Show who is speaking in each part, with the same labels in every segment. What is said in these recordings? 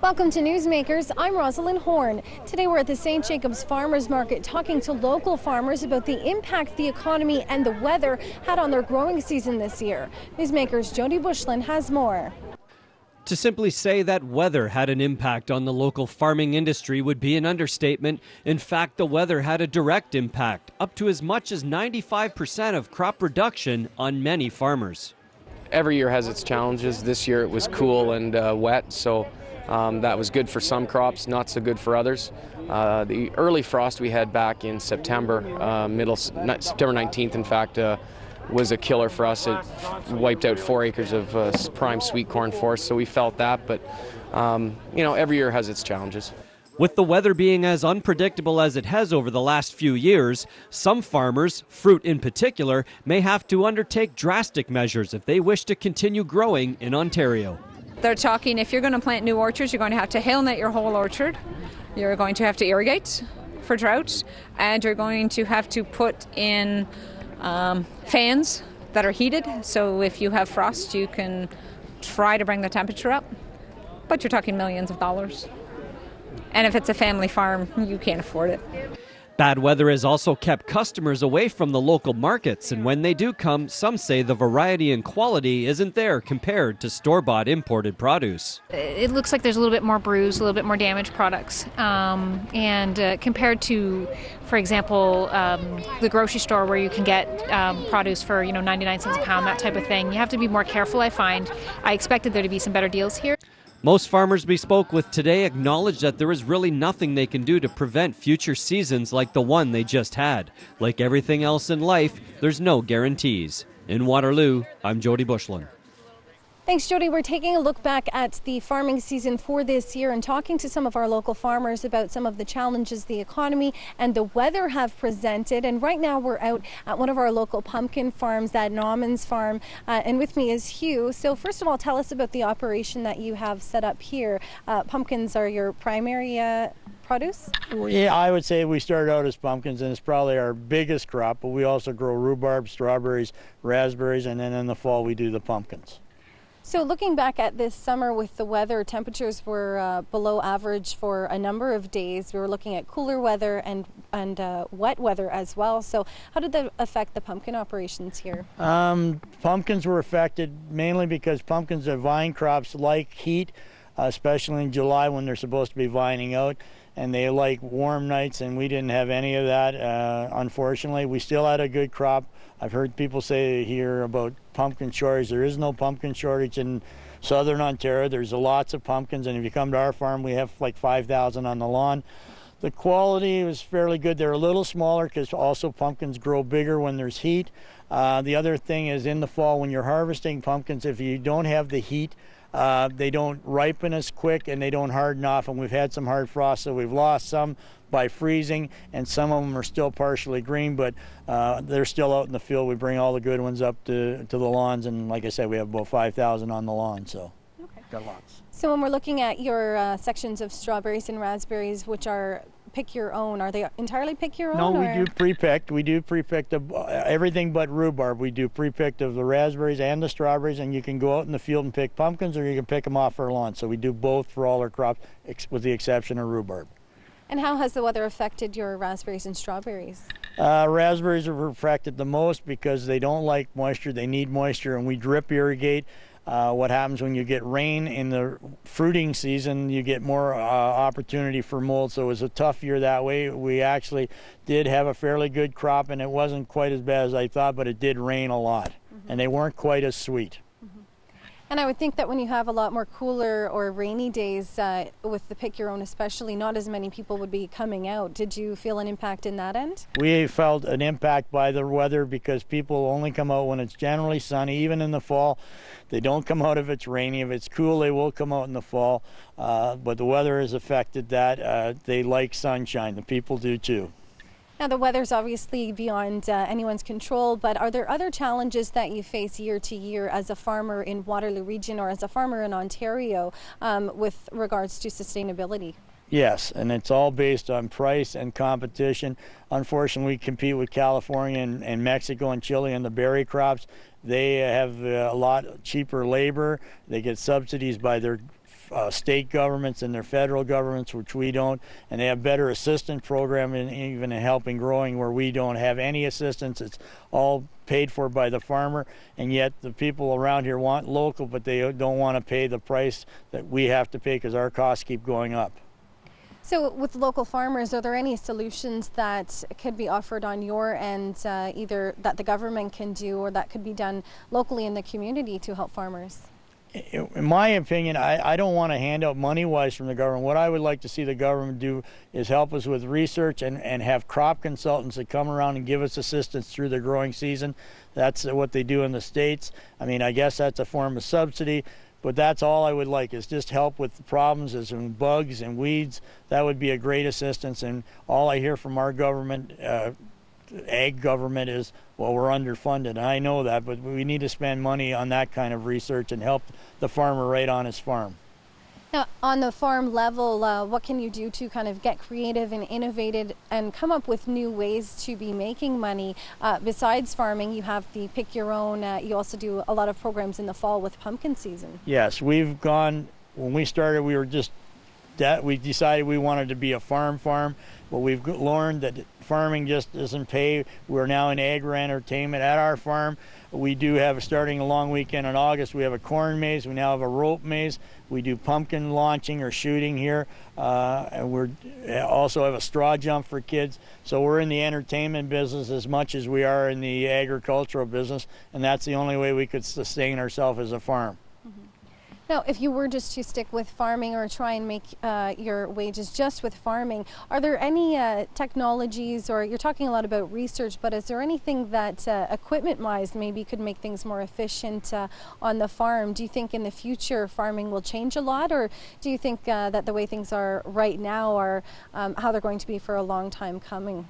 Speaker 1: Welcome to Newsmakers. I'm Rosalind Horn. Today we're at the St. Jacobs Farmers Market talking to local farmers about the impact the economy and the weather had on their growing season this year. Newsmakers' Jody Bushland has more.
Speaker 2: To simply say that weather had an impact on the local farming industry would be an understatement. In fact, the weather had a direct impact, up to as much as 95% of crop reduction on many farmers.
Speaker 3: Every year has its challenges. This year it was cool and wet, so that was good for some crops, not so good for others. The early frost we had back in September, September 19th, in fact, was a killer for us. It wiped out 4 acres of prime sweet corn for us, so we felt that. But, every year has its challenges.
Speaker 2: With the weather being as unpredictable as it has over the last few years, some farmers, fruit in particular, may have to undertake drastic measures if they wish to continue growing in Ontario.
Speaker 4: They're talking, if you're going to plant new orchards, you're going to have to hail net your whole orchard. You're going to have to irrigate for drought, and you're going to have to put in fans that are heated, so if you have frost you can try to bring the temperature up, but you're talking millions of dollars. And if it's a family farm, you can't afford it.
Speaker 2: Bad weather has also kept customers away from the local markets, and when they do come, some say the variety and quality isn't there compared to store-bought imported produce.
Speaker 5: It looks like there's a little bit more bruised, a little bit more damaged products. And compared to, for example, the grocery store where you can get produce for 99 cents a pound, that type of thing, you have to be more careful, I find. I expected there to be some better deals here.
Speaker 2: Most farmers we spoke with today acknowledge that there is really nothing they can do to prevent future seasons like the one they just had. Like everything else in life, there's no guarantees. In Waterloo, I'm Jody Bushland.
Speaker 1: Thanks, Jody. We're taking a look back at the farming season for this year and talking to some of our local farmers about some of the challenges the economy and the weather have presented. And right now we're out at one of our local pumpkin farms at Nauman Farm. And with me is Hugh. So first of all, tell us about the operation that you have set up here. Pumpkins are your primary produce?
Speaker 6: Yeah, I would say we started out as pumpkins, and it's probably our biggest crop, but we also grow rhubarb, strawberries, raspberries, and then in the fall we do the pumpkins.
Speaker 1: So looking back at this summer with the weather, temperatures were below average for a number of days. We were looking at cooler weather and wet weather as well. So how did that affect the pumpkin operations here?
Speaker 6: Pumpkins were affected mainly because pumpkins are vine crops like heat, especially in July when they're supposed to be vining out. And they like warm nights, and we didn't have any of that, unfortunately. We still had a good crop. I've heard people say here about pumpkin shortage. There is no pumpkin shortage in southern Ontario. There's lots of pumpkins, and if you come to our farm, we have like 5,000 on the lawn. The quality was fairly good. They're a little smaller because also pumpkins grow bigger when there's heat. The other thing is in the fall when you're harvesting pumpkins, if you don't have the heat, they don't ripen as quick and they don't harden off, and we've had some hard frost, so we've lost some by freezing, and some of them are still partially green, but they're still out in the field. We bring all the good ones up to the lawns, and like I said, we have about 5,000 on the lawn, so got lots.
Speaker 1: So when we're looking at your sections of strawberries and raspberries, which are pick your own, are they entirely pick your own?
Speaker 6: No, we do pre-picked. We do pre-picked everything but rhubarb. We do pre-picked of the raspberries and the strawberries, and you can go out in the field and pick pumpkins, or you can pick them off our lawn. So we do both for all our crops, with the exception of rhubarb.
Speaker 1: And how has the weather affected your raspberries and strawberries?
Speaker 6: Raspberries are affected the most because they don't like moisture. They need moisture, and we drip irrigate. What happens when you get rain in the fruiting season, you get more opportunity for mold, so it was a tough year that way. We actually did have a fairly good crop, and it wasn't quite as bad as I thought, but it did rain a lot, and they weren't quite as sweet.
Speaker 1: And I would think that when you have a lot more cooler or rainy days, with the pick your own especially, not as many people would be coming out. Did you feel an impact in that end?
Speaker 6: We felt an impact by the weather because people only come out when it's generally sunny, even in the fall. They don't come out if it's rainy. If it's cool, they will come out in the fall. But the weather has affected that. They like sunshine. The people do too.
Speaker 1: Now, the weather's obviously beyond anyone's control, but are there other challenges that you face year to year as a farmer in Waterloo Region or as a farmer in Ontario with regards to sustainability?
Speaker 6: Yes, and it's all based on price and competition. Unfortunately, we compete with California and Mexico and Chile and the berry crops. They have a lot cheaper labor. They get subsidies by their state governments and their federal governments, which we don't, and they have better assistance program even in helping growing where we don't have any assistance. It's all paid for by the farmer, and yet the people around here want local, but they don't want to pay the price that we have to pay because our costs keep going up.
Speaker 1: So with local farmers, are there any solutions that could be offered on your end, either that the government can do or that could be done locally in the community to help farmers?
Speaker 6: In my opinion, I don't want to hand out money-wise from the government. What I would like to see the government do is help us with research and have crop consultants that come around and give us assistance through the growing season. That's what they do in the States. I mean, I guess that's a form of subsidy, but that's all I would like is just help with the problems as in bugs and weeds. That would be a great assistance, and all I hear from our government, ag government, is, well, we're underfunded. And I know that, but we need to spend money on that kind of research and help the farmer right on his farm.
Speaker 1: Now, on the farm level, what can you do to kind of get creative and innovative and come up with new ways to be making money? Besides farming, you have the Pick Your Own. You also do a lot of programs in the fall with pumpkin season.
Speaker 6: Yes, we've gone, when we started, we were just, we decided we wanted to be a farm, but we've learned that farming just doesn't pay. We're now in agri-entertainment at our farm. We do have, starting a long weekend in August, we have a corn maze. We now have a rope maze. We do pumpkin launching or shooting here. And we also have a straw jump for kids. So we're in the entertainment business as much as we are in the agricultural business. And that's the only way we could sustain ourselves as a farm.
Speaker 1: Now, if you were just to stick with farming or try and make your wages just with farming, are there any technologies, or you're talking a lot about research, but is there anything that equipment-wise maybe could make things more efficient on the farm? Do you think in the future farming will change a lot, or do you think that the way things are right now are how they're going to be for a long time coming?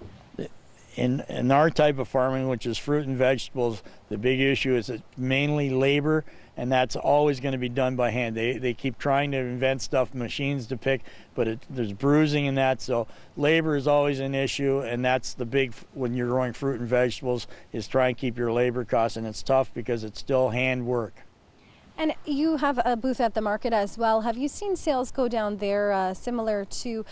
Speaker 6: In our type of farming, which is fruit and vegetables, the big issue is it's mainly labor, and that's always going to be done by hand. They keep trying to invent stuff, machines to pick, but there's bruising in that, so labor is always an issue, and that's the big, when you're growing fruit and vegetables, is try and keep your labor costs, and it's tough because it's still hand work.
Speaker 1: And you have a booth at the market as well. Have you seen sales go down there similar to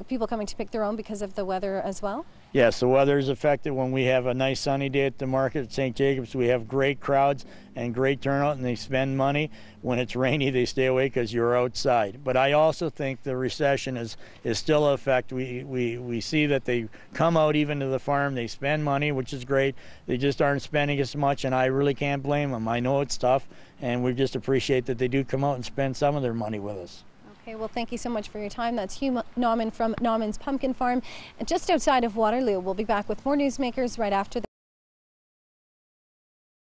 Speaker 1: people coming to pick their own because of the weather as well?
Speaker 6: Yes, the weather is affected. When we have a nice sunny day at the market at St. Jacobs, we have great crowds and great turnout, and they spend money. When it's rainy, they stay away because you're outside. But I also think the recession is still a effect. We see that they come out even to the farm, they spend money, which is great. They just aren't spending as much, and I really can't blame them. I know it's tough, and we just appreciate that they do come out and spend some of their money with us.
Speaker 1: Okay, well, thank you so much for your time. That's Hugh Nauman from Nauman's Pumpkin Farm, just outside of Waterloo. We'll be back with more Newsmakers right after this.